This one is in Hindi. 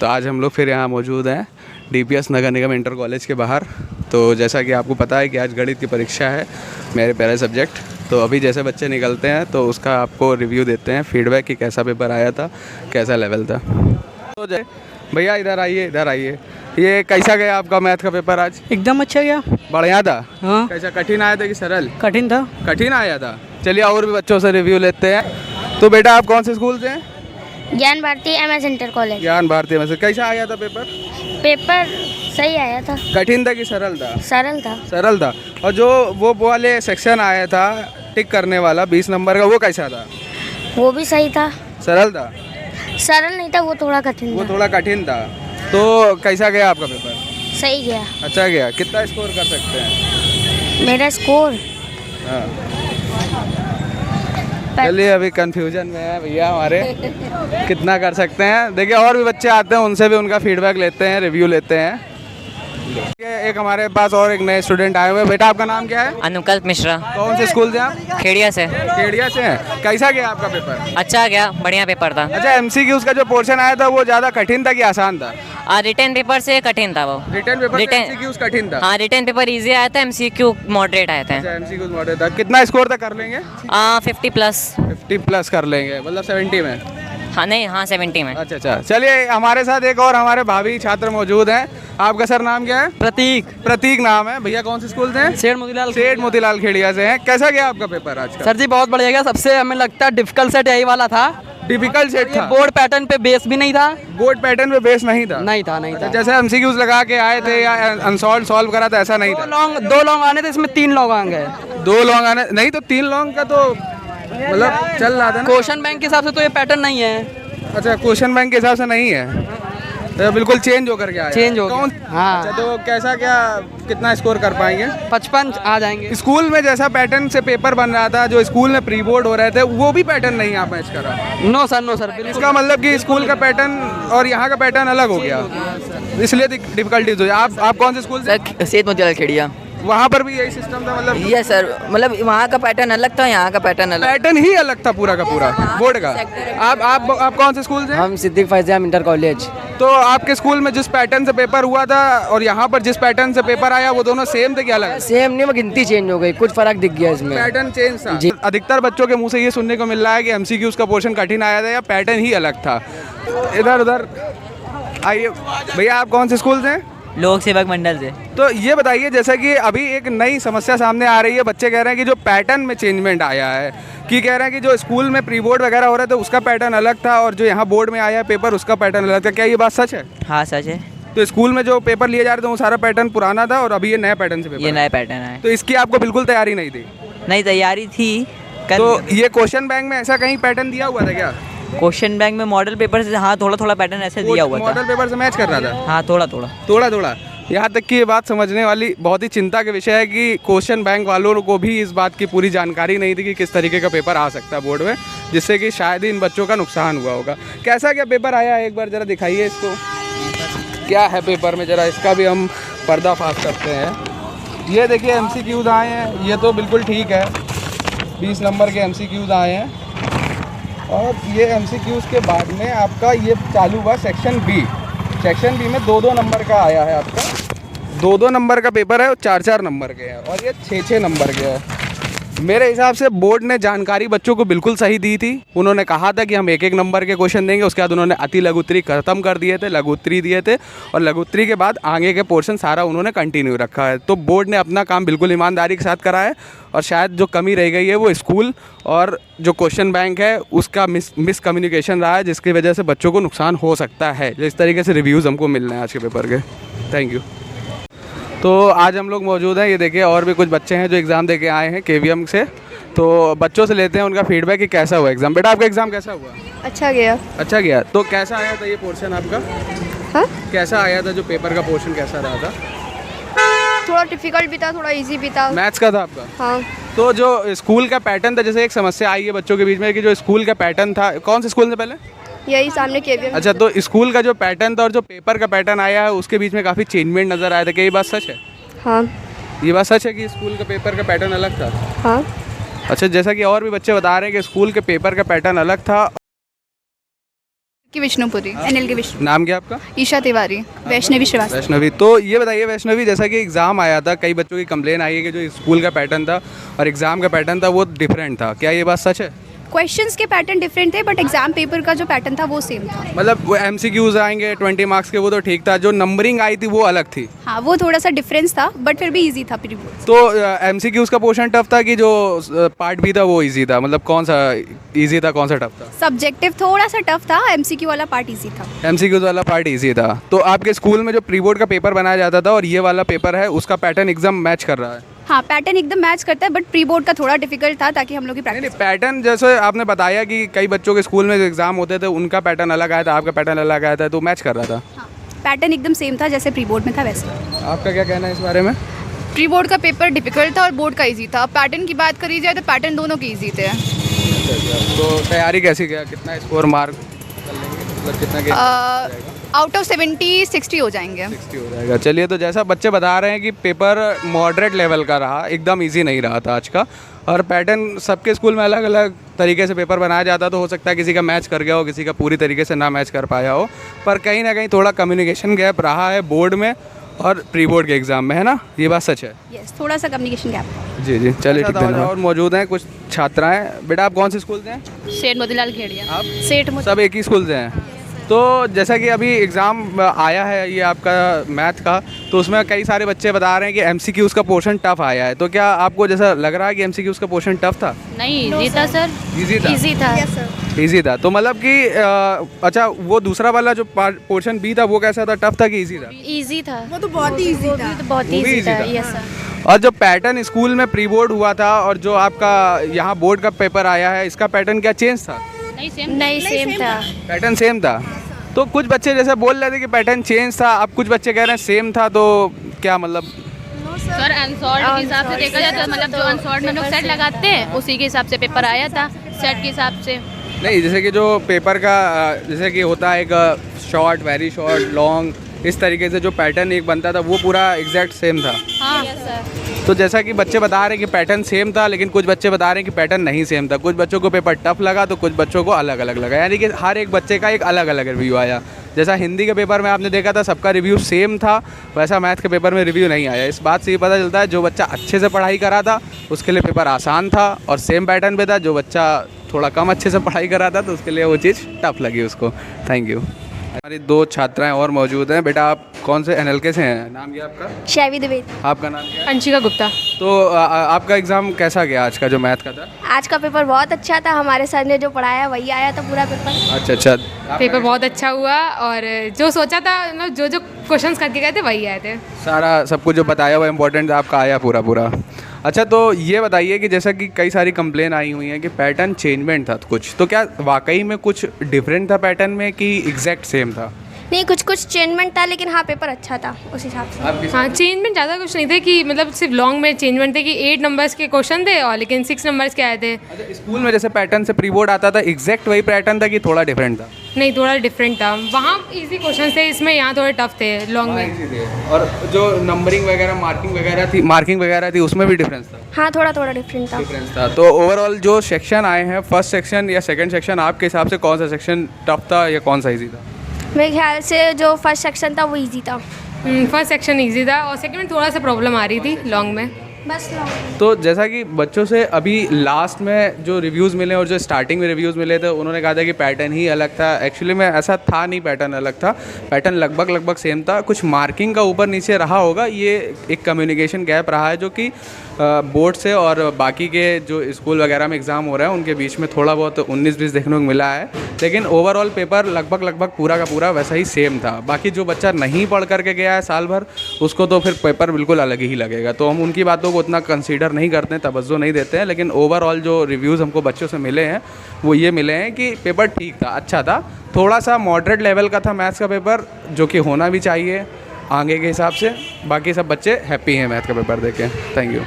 तो आज हम लोग फिर यहाँ मौजूद हैं DPS नगर निगम इंटर कॉलेज के बाहर। तो जैसा कि आपको पता है कि आज गणित की परीक्षा है, मेरे पहले सब्जेक्ट। तो अभी जैसे बच्चे निकलते हैं तो उसका आपको रिव्यू देते हैं, फीडबैक कि कैसा पेपर आया था, कैसा लेवल था। तो जय भैया इधर आइए। ये कैसा गया आपका मैथ का पेपर आज? एकदम अच्छा गया। बढ़िया था? हाँ। कैसा, कठिन आया था कि सरल? कठिन था। कठिन आया था। चलिए और भी बच्चों से रिव्यू लेते हैं। तो बेटा आप कौन से स्कूल से हैं? ज्ञान भारती MS इंटर कॉलेज। ज्ञान भारती में से। कैसा आया था पेपर? पेपर सही आया था। कठिन था कि सरल था? सरल था। और जो वो वाले सेक्शन आया था टिक करने वाला 20 नंबर का, वो कैसा था? वो भी सही था। सरल था? सरल नहीं था, वो थोड़ा कठिन वो था। थोड़ा कठिन था। तो कैसा गया आपका पेपर? सही गया। अच्छा गया। कितना स्कोर कर सकते हैं? मेरा स्कोर हाँ। चलिए अभी कंफ्यूजन में है भैया हमारे, कितना कर सकते हैं। देखिए और भी बच्चे आते हैं, उनसे भी उनका फीडबैक लेते हैं, रिव्यू लेते हैं। एक हमारे पास और एक नए स्टूडेंट आए हुए हैं। बेटा आपका नाम क्या है? अनुकल्प मिश्रा। कौन से स्कूल से आप? खेड़िया से। खेड़िया से हैं। कैसा गया आपका पेपर? अच्छा गया, बढ़िया पेपर था। अच्छा MCQ का जो पोर्शन आया था वो ज़्यादा कठिन था कि आसान था? रिटर्न पेपर से कठिन था वो। रिटर्न पेपर से MCQ कठिन था? हाँ, रिटर्न पेपर इजी आया था, MCQ मॉडरेट आए थे। अच्छा MCQ मॉडरेट था। कितना स्कोर तक कर लेंगे? 50+। 50+ कर लेंगे, मतलब 70 में? हाँ नहीं, हाँ 70 में। अच्छा। चलिए हमारे साथ एक और हमारे भाभी छात्र मौजूद हैं। आपका सर नाम क्या है? प्रतीक नाम है। भैया कौन से स्कूल से? सेठ मोतीलाल खेड़िया से हैं। कैसा गया आपका पेपर आज का? सर जी बहुत बढ़िया गया। सबसे हमें लगता है डिफिकल्ट सेट यही वाला था। डिफिकल्ट सेट था? बोर्ड पैटर्न पे बेस भी नहीं था। बोर्ड पैटर्न पे बेस नहीं था? नहीं था। जैसे MCQs लगा के आए थे या अनसॉल्व सॉल्व करा था, ऐसा नहीं था? दो लॉन्ग आने थे, इसमें 3 लॉन्ग आ गए। 2 लॉन्ग आने नहीं, तो 3 लॉन्ग का तो मतलब चल रहा था ना। क्वेश्चन बैंक के हिसाब से तो ये पैटर्न नहीं है। अच्छा क्वेश्चन बैंक के हिसाब से नहीं है, तो बिल्कुल चेंज होकर के आया। चेंज हो कौन? हाँ। अच्छा तो कैसा क्या, कितना स्कोर कर पाएंगे? 55 आ जाएंगे। स्कूल में जैसा पैटर्न से पेपर बन रहा था, जो स्कूल में प्री बोर्ड हो रहे थे, वो भी पैटर्न नहीं आप मैच करा? नो सर बिल्कुल। इसका मतलब कि स्कूल का पैटर्न और यहाँ का पैटर्न अलग हो गया, इसलिए डिफिकल्टीज हुई। आप कौन से स्कूल से? सेठ मोतीलाल खेड़िया। वहाँ पर भी यही सिस्टम था मतलब? यस सर, मतलब वहाँ का पैटर्न अलग था, यहाँ का पैटर्न अलग। पैटर्न ही अलग था पूरा का पूरा बोर्ड का। आप कौन से स्कूल से? हम सिद्दीक फैज़ाम इंटर कॉलेज। तो आपके स्कूल में जिस पैटर्न से पेपर हुआ था और यहाँ पर जिस पैटर्न से पेपर आया, वो दोनों सेम थे क्या अलग? सेम नहीं, वो गिनती चेंज हो गई, कुछ फर्क दिख गया इसमें। पैटर्न चेंज था जी। अधिकतर बच्चों के मुंह से ये सुनने को मिल रहा है कि MCQs का पोर्शन कठिन आया था या पैटर्न ही अलग था। इधर उधर आइए। भैया आप कौन से स्कूल से? लोक सेवक मंडल से। तो ये बताइए, जैसा कि अभी एक नई समस्या सामने आ रही है, बच्चे कह रहे हैं कि जो पैटर्न में चेंजमेंट आया है, कि कह रहे हैं कि जो स्कूल में प्री बोर्ड वगैरह हो रहा था उसका पैटर्न अलग था और जो यहाँ बोर्ड में आया है पेपर उसका पैटर्न अलग था। क्या ये बात सच है? हाँ सच है। तो स्कूल में जो पेपर लिए जा रहे थे वो सारा पैटर्न पुराना था और अभी ये नया पैटर्न से पेपर ये नया पैटर्न है। तो इसकी आपको बिल्कुल तैयारी नहीं थी? नहीं, तैयारी थी। तो ये क्वेश्चन बैंक में ऐसा कहीं पैटर्न दिया हुआ था क्या? क्वेश्चन बैंक में मॉडल पेपर से, हाँ थोड़ा पैटर्न ऐसे दिया हुआ था। मॉडल पेपर से मैच कर रहा था? हाँ थोड़ा। यहाँ तक कि ये बात समझने वाली बहुत ही चिंता का विषय है कि क्वेश्चन बैंक वालों को भी इस बात की पूरी जानकारी नहीं थी कि किस तरीके का पेपर आ सकता है बोर्ड में, जिससे कि शायद ही इन बच्चों का नुकसान हुआ होगा। कैसा क्या पेपर आया, एक बार ज़रा दिखाइए इसको, क्या है पेपर में, ज़रा इसका भी हम पर्दाफाश करते हैं। ये देखिए MCQs आए हैं, ये तो बिल्कुल ठीक है, 20 नंबर के MCQs आए हैं। और ये MCQs के बाद में आपका ये चालू हुआ सेक्शन बी में 2-2 नंबर का आया है आपका। 2-2 नंबर का पेपर है और 4-4 नंबर के हैं और ये 6-6 नंबर के हैं। मेरे हिसाब से बोर्ड ने जानकारी बच्चों को बिल्कुल सही दी थी। उन्होंने कहा था कि हम 1-1 नंबर के क्वेश्चन देंगे, उसके बाद उन्होंने अति लघुत्तरी खत्म कर दिए थे, लघुत्तरी दिए थे और लघुत्तरी के बाद आगे के पोर्शन सारा उन्होंने कंटिन्यू रखा है। तो बोर्ड ने अपना काम बिल्कुल ईमानदारी के साथ करा है और शायद जो कमी रह गई है वो स्कूल और जो क्वेश्चन बैंक है उसका मिस कम्युनिकेशन रहा है, जिसकी वजह से बच्चों को नुकसान हो सकता है। जिस तरीके से रिव्यूज़ हमको मिल रहे हैं आज के पेपर के। Thank you. तो आज हम लोग मौजूद हैं, ये देखिए और भी कुछ बच्चे हैं जो एग्ज़ाम दे के आए हैं KVM से। तो बच्चों से लेते हैं उनका फीडबैक कि कैसा हुआ एग्ज़ाम। बेटा आपका एग्ज़ाम कैसा हुआ? अच्छा गया। अच्छा गया। तो कैसा आया था ये पोर्शन आपका? हाँ? कैसा आया था, जो पेपर का पोर्शन कैसा रहा था? थोड़ा डिफिकल्ट भी था, थोड़ा इजी भी था। मैथ्स का था आपका? हाँ। तो जो स्कूल का पैटर्न था, जैसे एक समस्या आई है बच्चों के बीच में कि जो स्कूल का पैटर्न था, कौन से स्कूल से पहले? यही सामने KVM। अच्छा, तो स्कूल का जो पैटर्न था और जो पेपर का पैटर्न आया है उसके बीच में काफ़ी चेंजमेंट नज़र आया था। क्या ये बात सच है? हाँ। ये बात सच है कि स्कूल का पेपर का पैटर्न अलग था? हाँ। अच्छा, जैसा कि और भी बच्चे बता रहे हैं कि स्कूल के पेपर का पैटर्न अलग था की विष्णुपुरी अनिल की विष्णु नाम क्या आपका? ईशा तिवारी वैष्णवी श्रीवास्तव। वैष्णवी, तो ये बताइए वैष्णवी, जैसा कि एग्ज़ाम आया था, कई बच्चों की कंप्लेन आई है कि जो स्कूल का पैटर्न था और एग्ज़ाम का पैटर्न था वो डिफरेंट था, क्या ये बात सच है? क्वेश्चंस के पैटर्न डिफरेंट थे बट एग्जाम पेपर का जो पैटर्न था वो सेम था। मतलब वो MCQs आएंगे 20 मार्क्स के, वो तो ठीक था, जो नंबरिंग आई थी वो अलग थी। हाँ वो थोड़ा सा डिफरेंस था बट फिर भी इजी था प्री बोर्ड। तो MCQs का पोर्शन टफ था कि जो पार्ट भी था वो इजी था? मतलब कौन सा इजी था, कौन सा टफ था? सब्जेक्टिव थोड़ा सा टफ था, MCQ वाला पार्ट इजी था। MCQs वाला पार्ट इजी था। तो आपके स्कूल में जो प्री बोर्ड का पेपर बनाया जाता था और ये वाला पेपर है, उसका पैटर्न एकदम मैच कर रहा है? हाँ पैटर्न एकदम मैच करता है बट प्री बोर्ड का थोड़ा डिफिकल्ट था ताकि हम लोग की नहीं प्रैक्टिस। पैटर्न जैसे आपने बताया कि कई बच्चों के स्कूल में जो एग्जाम होते थे उनका पैटर्न अलग आया था, आपका पैटर्न अलग आया था, तो मैच कर रहा था। हाँ पैटर्न एकदम सेम था जैसे प्री बोर्ड में था वैसे। आपका क्या कहना है इस बारे में? प्री बोर्ड का पेपर डिफिकल्ट था और बोर्ड का इजी था। पैटर्न की बात करी जाए तो पैटर्न दोनों के इजी थे। तो तैयारी कैसी क्या, कितना स्कोर मार्क कर लेंगे, मतलब कितना के आउट ऑफ 70 60 हो जाएंगे। 60 हो जाएगा? चलिए, तो जैसा बच्चे बता रहे हैं कि पेपर मॉडरेट लेवल का रहा, एकदम इजी नहीं रहा था आज का, और पैटर्न सबके स्कूल में अलग अलग तरीके से पेपर बनाया जाता, तो हो सकता है किसी का मैच कर गया हो, किसी का पूरी तरीके से ना मैच कर पाया हो, पर कहीं ना कहीं थोड़ा कम्युनिकेशन गैप रहा है बोर्ड में और प्री बोर्ड के एग्ज़ाम में, है ना? ये बात सच है? यस थोड़ा सा कम्युनिकेशन गैप। जी जी, चलिए ठीक है। और मौजूद हैं कुछ छात्राएं। बेटा आप कौन से स्कूल से हैं? सेठ मोतीलाल खेड़िया। आप सेठ सब एक ही स्कूल से हैं? तो जैसा कि अभी एग्ज़ाम आया है ये आपका मैथ का, तो उसमें कई सारे बच्चे बता रहे हैं कि MCQs का पोर्शन टफ आया है, तो क्या आपको जैसा लग रहा है कि MCQs का पोर्शन टफ था? नहीं इजी था सर। इजी था? इजी था। इजी था, तो मतलब कि अच्छा, वो दूसरा वाला जो पोर्शन बी था वो कैसा था, टफ था कि इजी था? इजी था। वो तो बहुत ही इजी था। बहुत वो भी easy था। Yes sir. और जो पैटर्न स्कूल में प्री बोर्ड हुआ था और जो आपका यहाँ बोर्ड का पेपर आया है, इसका पैटर्न क्या चेंज था? नहीं सेम था। पैटर्न सेम था? तो कुछ बच्चे जैसे बोल रहे थे कि पैटर्न चेंज था, अब कुछ बच्चे कह रहे हैं सेम था, तो क्या मतलब? सर अनसॉल्व के हिसाब से देखा जाए तो मतलब जो अनसॉल्व में लोग सेट लगाते हैं उसी के हिसाब से पेपर आया था, सेट के हिसाब से। नहीं, जैसे कि जो पेपर का जैसे कि होता है एक शॉर्ट, वेरी शॉर्ट, लॉन्ग, इस तरीके से जो पैटर्न एक बनता था वो पूरा एग्जैक्ट सेम था। हाँ सर। तो जैसा कि बच्चे बता रहे हैं कि पैटर्न सेम था, लेकिन कुछ बच्चे बता रहे हैं कि पैटर्न नहीं सेम था, कुछ बच्चों को पेपर टफ लगा तो कुछ बच्चों को अलग अलग लगा, यानी कि हर एक बच्चे का एक अलग अलग रिव्यू आया। जैसा हिंदी के पेपर में आपने देखा था सबका रिव्यू सेम था, वैसा मैथ के पेपर में रिव्यू नहीं आया। इस बात से ये पता चलता है जो बच्चा अच्छे से पढ़ाई करा था उसके लिए पेपर आसान था और सेम पैटर्न पे था, जो बच्चा थोड़ा कम अच्छे से पढ़ाई करा था तो उसके लिए वो चीज़ टफ लगी उसको। Thank you. हमारी दो छात्राएं और मौजूद हैं। बेटा आप कौन से NLK से हैं? नाम क्या आपका? शैवी द्विवेदी। आपका नाम क्या है? अंशिका गुप्ता। तो आपका एग्ज़ाम कैसा गया आज का जो मैथ का था? आज का पेपर बहुत अच्छा था, हमारे सर ने जो पढ़ाया वही आया था पूरा पेपर। अच्छा अच्छा। पेपर बहुत अच्छा हुआ और जो सोचा था मतलब जो जो क्वेश्चंस करके गए थे वही आए थे। सारा सब कुछ जो बताया हुआ इम्पोर्टेंट आपका आया पूरा पूरा? अच्छा, तो ये बताइए कि जैसा कि कई सारी कंप्लेन आई हुई हैं कि पैटर्न चेंजमेंट था कुछ, तो क्या वाकई में कुछ डिफरेंट था पैटर्न में कि एग्जैक्ट सेम था? नहीं कुछ कुछ चेंजमेंट था लेकिन हाँ पेपर अच्छा था उस हिसाब से। हाँ चेंजमेंट ज़्यादा कुछ नहीं थे कि मतलब सिर्फ लॉन्ग में चेंजमेंट थे कि 8 नंबर्स के क्वेश्चन थे और लेकिन 6 नंबर्स के आए थे। अच्छा, स्कूल में जैसे पैटर्न से प्री बोर्ड आता था एग्जैक्ट वही पैटर्न था कि थोड़ा डिफरेंट था? नहीं थोड़ा डिफरेंट था, वहाँ इजी क्वेश्चन थे, इसमें यहाँ थोड़े टफ थे लॉन्ग में। और जो नंबरिंग वगैरह मार्किंग वगैरह थी उसमें भी डिफरेंस था? हाँ थोड़ा थोड़ा डिफरेंट था। तो ओवरऑल जो सेक्शन आए हैं, फर्स्ट सेक्शन या सेकंड सेक्शन, आपके हिसाब से कौन सा सेक्शन टफ था या कौन सा इजी था? मेरे ख्याल से जो फर्स्ट सेक्शन था वो इजी था। फर्स्ट सेक्शन ईजी था और सेकंड में थोड़ा सा प्रॉब्लम आ रही थी लॉन्ग में। बस तो जैसा कि बच्चों से अभी लास्ट में जो रिव्यूज़ मिले और जो स्टार्टिंग में रिव्यूज़ मिले थे उन्होंने कहा था कि पैटर्न ही अलग था। एक्चुअली में ऐसा था नहीं, पैटर्न अलग था, पैटर्न लगभग सेम था, कुछ मार्किंग का ऊपर नीचे रहा होगा। ये एक कम्युनिकेशन गैप रहा है जो कि बोर्ड से और बाकी के जो स्कूल वगैरह में एग्ज़ाम हो रहा है उनके बीच में थोड़ा बहुत 19-20 देखने को मिला है, लेकिन ओवरऑल पेपर लगभग पूरा का पूरा वैसा ही सेम था। बाकी जो बच्चा नहीं पढ़ करके गया है साल भर उसको तो फिर पेपर बिल्कुल अलग ही लगेगा, तो हम उनकी बातों को उतना कंसीडर नहीं करते हैं, तवज्जो नहीं देते हैं। लेकिन ओवरऑल जो रिव्यूज़ हमको बच्चों से मिले हैं वो ये मिले हैं कि पेपर ठीक था, अच्छा था, थोड़ा सा मॉडरेट लेवल का था मैथ्स का पेपर, जो कि होना भी चाहिए आगे के हिसाब से। बाकी सब बच्चे हैप्पी हैं मैथ का पेपर देके। Thank you.